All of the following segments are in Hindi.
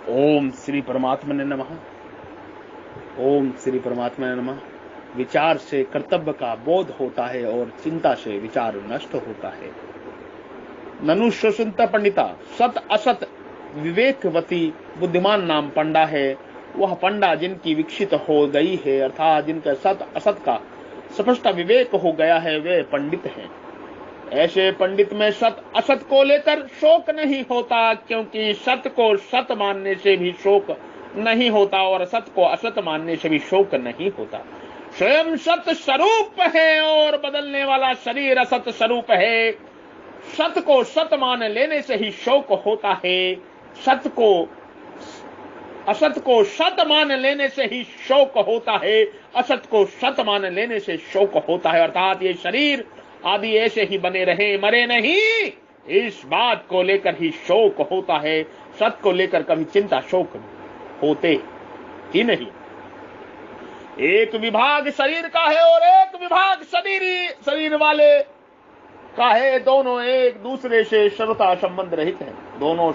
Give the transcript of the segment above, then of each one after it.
ओम श्री परमात्मने नमः। ओम श्री परमात्मने नमः। विचार से कर्तव्य का बोध होता है और चिंता से विचार नष्ट होता है। ननु सुसंत पंडिता सत असत विवेकवती बुद्धिमान नाम पंडा है। वह पंडा जिनकी विकसित हो गई है अर्थात जिनका सत असत का स्पष्ट विवेक हो गया है वे पंडित हैं। ऐसे पंडित में सत असत को लेकर शोक नहीं होता, क्योंकि सत को सत मानने से भी शोक नहीं होता और असत को असत मानने से भी शोक नहीं होता। स्वयं सत स्वरूप है और बदलने वाला शरीर असत स्वरूप है। सत को सत मान लेने से ही शोक होता है। सत को असत को सत मान लेने से ही शोक होता है। असत को सत मान लेने से शोक होता है। अर्थात ये शरीर आदि ऐसे ही बने रहे, मरे नहीं, इस बात को लेकर ही शोक होता है। सत को लेकर कभी चिंता शोक होते ही नहीं। एक विभाग शरीर का है और एक विभाग शरीर वाले का है। दोनों एक दूसरे से सर्वथा संबंध रहित हैं। दोनों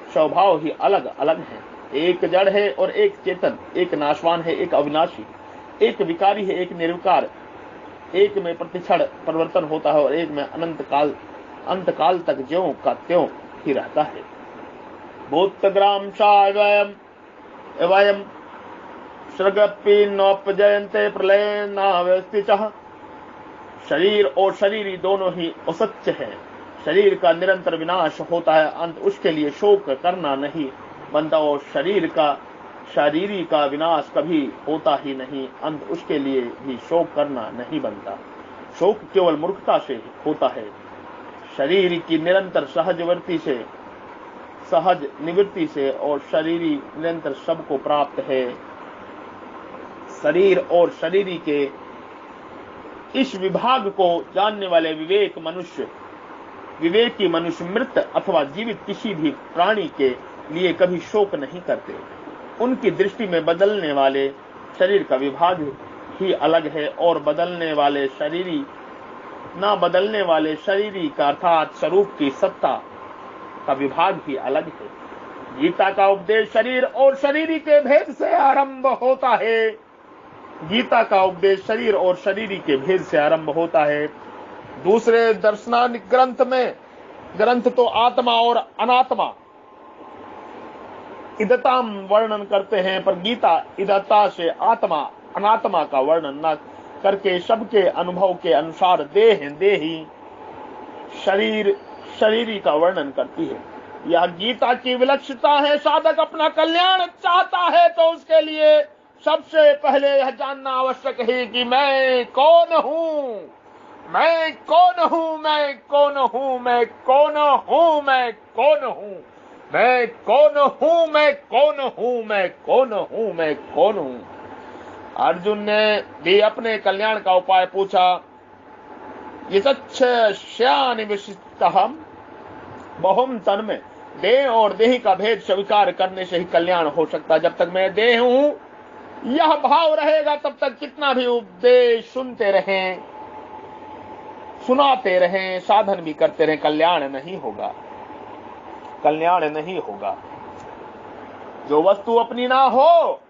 स्वभाव ही अलग अलग हैं। एक जड़ है और एक चेतन, एक नाशवान है एक अविनाशी, एक विकारी है एक निर्विकार, एक में प्रतिक्षण परिवर्तन होता है और एक में अंत काल तक ज्यों का त्यों ही रहता है। भूतग्राम एवं सर्गपि नोपजयन्ते प्रलय नावस्थितः। शरीर और शरीरी दोनों ही असत्य है। शरीर का निरंतर विनाश होता है, अंत उसके लिए शोक करना नहीं बनता और शरीरी का विनाश कभी होता ही नहीं, अंत उसके लिए भी शोक करना नहीं बनता। शोक केवल मूर्खता से होता है। शरीर की निरंतर सहज निवृत्ति से और शरीरी निरंतर सबको प्राप्त है। शरीर और शरीरी के इस विभाग को जानने वाले विवेकी मनुष्य मृत अथवा जीवित किसी भी प्राणी के लिए कभी शोक नहीं करते। उनकी दृष्टि में बदलने वाले शरीर का विभाग ही अलग है और ना बदलने वाले शरीरी का अर्थात स्वरूप की सत्ता का विभाग ही अलग है। गीता का उपदेश शरीर और शरीरी के भेद से आरंभ होता है। गीता का उपदेश शरीर और शरीरी के भेद से आरंभ होता है। दूसरे दर्शनानिक ग्रंथ तो आत्मा और अनात्मा इदताम वर्णन करते हैं, पर गीता इदता से आत्मा अनात्मा का वर्णन न करके सबके अनुभव के अनुसार देही शरीरी का वर्णन करती है। यह गीता की विलक्षणता है। साधक अपना कल्याण चाहता है तो उसके लिए सबसे पहले यह जानना आवश्यक है कि मैं कौन हूँ, मैं कौन हूँ, मैं कौन हूँ, मैं कौन हूँ, मैं कौन हूँ, मैं कौन हूँ, मैं कौन हूँ, मैं कौन हूँ, मैं कौन हूँ। अर्जुन ने भी अपने कल्याण का उपाय पूछा। ये सच्चानिविष्टहम् बहुम तन में देह और देही का भेद स्वीकार करने से ही कल्याण हो सकता। जब तक मैं देह हूँ यह भाव रहेगा तब तक कितना भी उपदेश सुनते रहें, सुनाते रहें, साधन भी करते रहें, कल्याण नहीं होगा, कल्याण नहीं होगा। जो वस्तु अपनी ना हो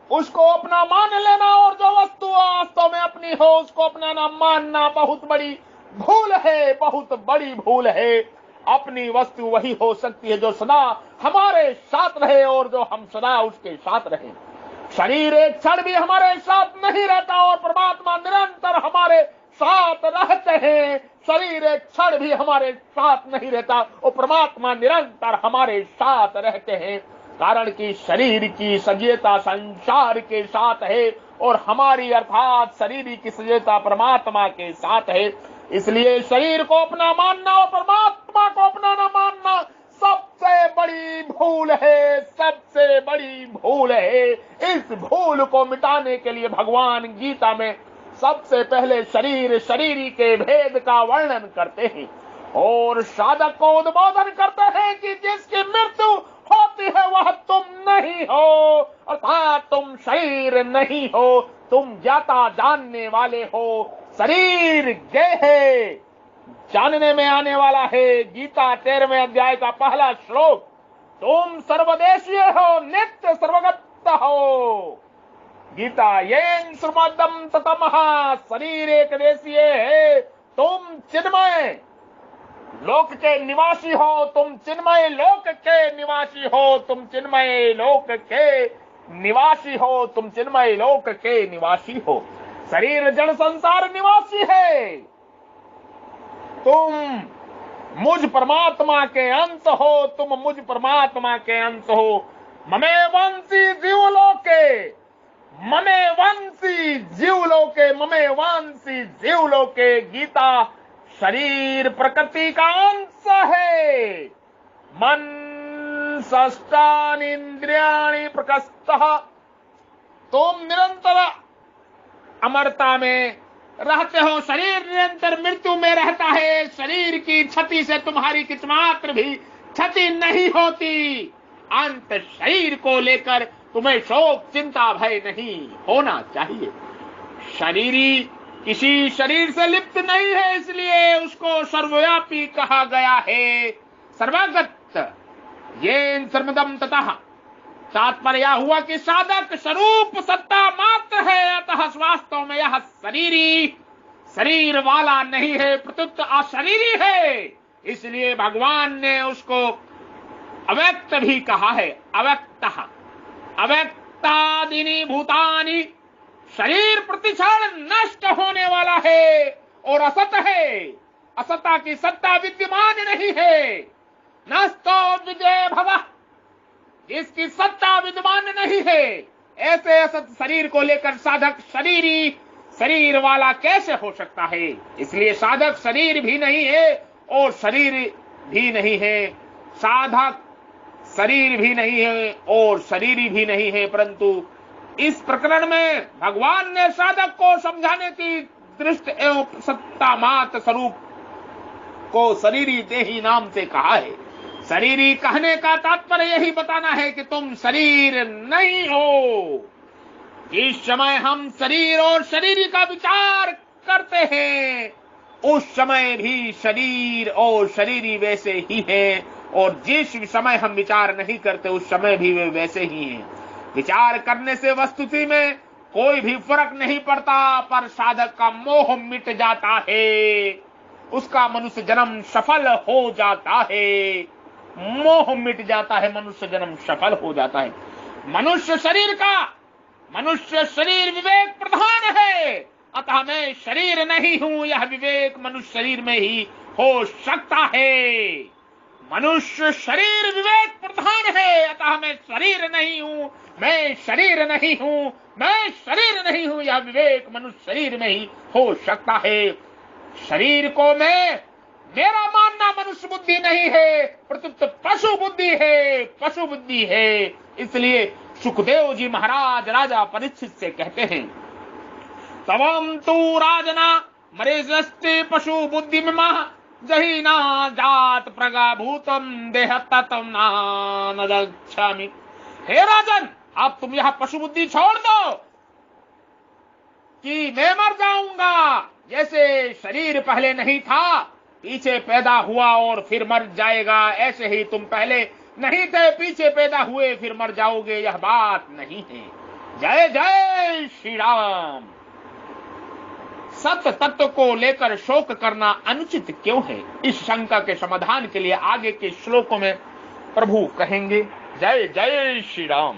उसको अपना मान लेना और जो वस्तु वास्तव में अपनी हो उसको अपना ना मानना बहुत बड़ी भूल है, बहुत बड़ी भूल है। अपनी वस्तु वही हो सकती है जो सदा हमारे साथ रहे और जो हम सदा उसके साथ रहे। शरीर एक क्षण भी हमारे साथ नहीं रहता और परमात्मा निरंतर हमारे साथ रहते हैं। शरीर एक क्षण भी हमारे साथ नहीं रहता और परमात्मा निरंतर हमारे साथ रहते हैं। कारण कि शरीर की सजीवता संसार के साथ है और हमारी अर्थात शरीर की सजीवता परमात्मा के साथ है। इसलिए शरीर को अपना मानना और परमात्मा को अपना न मानना सबसे बड़ी भूल है, सबसे बड़ी भूल है। इस भूल को मिटाने के लिए भगवान गीता में सबसे पहले शरीर शरीरी के भेद का वर्णन करते हैं और साधक को उद्बोधन करते हैं कि जिसकी मृत्यु होती है वह तुम नहीं हो, अर्थात तुम शरीर नहीं हो, तुम ज्ञाता जानने वाले हो। शरीर जानने में आने वाला है। गीता 13वें अध्याय का पहला श्लोक तुम सर्वदेशीय हो, नित्य सर्वगत हो। गीता येन श्रीमदम ततमः, शरीर एक देशीय है, तुम चिन्मय लोक के निवासी हो, तुम चिन्मय लोक के निवासी हो, तुम चिन्मय लोक के निवासी हो, तुम चिन्मय लोक के निवासी हो। शरीर जड़ संसार निवासी है, तुम मुझ परमात्मा के अंश हो, तुम मुझ परमात्मा के अंश हो। ममे वंशी जीवलोके, ममे वंशी जीवलोके, ममे वंशी जीवलोके। गीता शरीर प्रकृति का अंश है। मन षष्ठानि इंद्रियाणि प्रकृष्टः, तुम निरंतर अमरता में रहते हो, शरीर निरंतर मृत्यु में रहता है। शरीर की क्षति से तुम्हारी किंचमात्र भी क्षति नहीं होती। अंत शरीर को लेकर तुम्हें शोक चिंता भय नहीं होना चाहिए। शरीरी किसी शरीर से लिप्त नहीं है, इसलिए उसको सर्वव्यापी कहा गया है, सर्वगत। येन सर्वदम ततः, तात्पर्य हुआ कि साधक स्वरूप सत्ता मात्र है, अतः वास्तव में यह शरीरी शरीर वाला नहीं है, प्रत्युत अशरीरी है। इसलिए भगवान ने उसको अव्यक्त भी कहा है। अव्यक्तः, अव्यक्तादीनि भूतानि, शरीर प्रतिक्षण नष्ट होने वाला है और असत है। असत्ता की सत्ता विद्यमान नहीं है। नष्टो विजय भवः, जिसकी सत्ता विद्यमान नहीं है, ऐसे असत शरीर को लेकर साधक शरीरी शरीर वाला कैसे हो सकता है। इसलिए साधक शरीर भी नहीं है और शरीर भी नहीं है, साधक शरीर भी नहीं है और शरीरी भी नहीं है। परंतु इस प्रकरण में भगवान ने साधक को समझाने की दृष्टि एवं सत्ता मात्र स्वरूप को शरीरी देही नाम से कहा है। शरीरी कहने का तात्पर्य यही बताना है कि तुम शरीर नहीं हो। जिस समय हम शरीर और शरीरी का विचार करते हैं, उस समय भी शरीर और शरीरी वैसे ही हैं, और जिस समय हम विचार नहीं करते उस समय भी वे वैसे ही हैं। विचार करने से वस्तुति में कोई भी फर्क नहीं पड़ता, पर साधक का मोह मिट जाता है, उसका मनुष्य जन्म सफल हो जाता है। मोह मिट जाता है, मनुष्य जन्म सफल हो जाता है। मनुष्य शरीर विवेक प्रधान है, अतः मैं शरीर नहीं हूं, यह विवेक मनुष्य शरीर में ही हो सकता है। मनुष्य शरीर विवेक प्रधान है, अतः मैं शरीर नहीं हूं, मैं शरीर नहीं हूं, मैं शरीर नहीं हूं, यह विवेक मनुष्य शरीर में ही हो सकता है। शरीर को मेरा मानना मनुष्य बुद्धि नहीं है, प्रत्युत पशु बुद्धि है, पशु बुद्धि है। इसलिए सुखदेव जी महाराज राजा परीक्षित से कहते हैं, तवम तू राजना मरेजस्ते पशु बुद्धि में जही ना जात प्रगा भूतम देह ततम न गच्छामि। हे राजन, अब तुम यह पशु बुद्धि छोड़ दो कि मैं मर जाऊंगा। जैसे शरीर पहले नहीं था, पीछे पैदा हुआ और फिर मर जाएगा, ऐसे ही तुम पहले नहीं थे, पीछे पैदा हुए फिर मर जाओगे, यह बात नहीं है। जय जय श्री राम। सत्य तत्व को लेकर शोक करना अनुचित क्यों है, इस शंका के समाधान के लिए आगे के श्लोकों में प्रभु कहेंगे। जय जय श्री राम।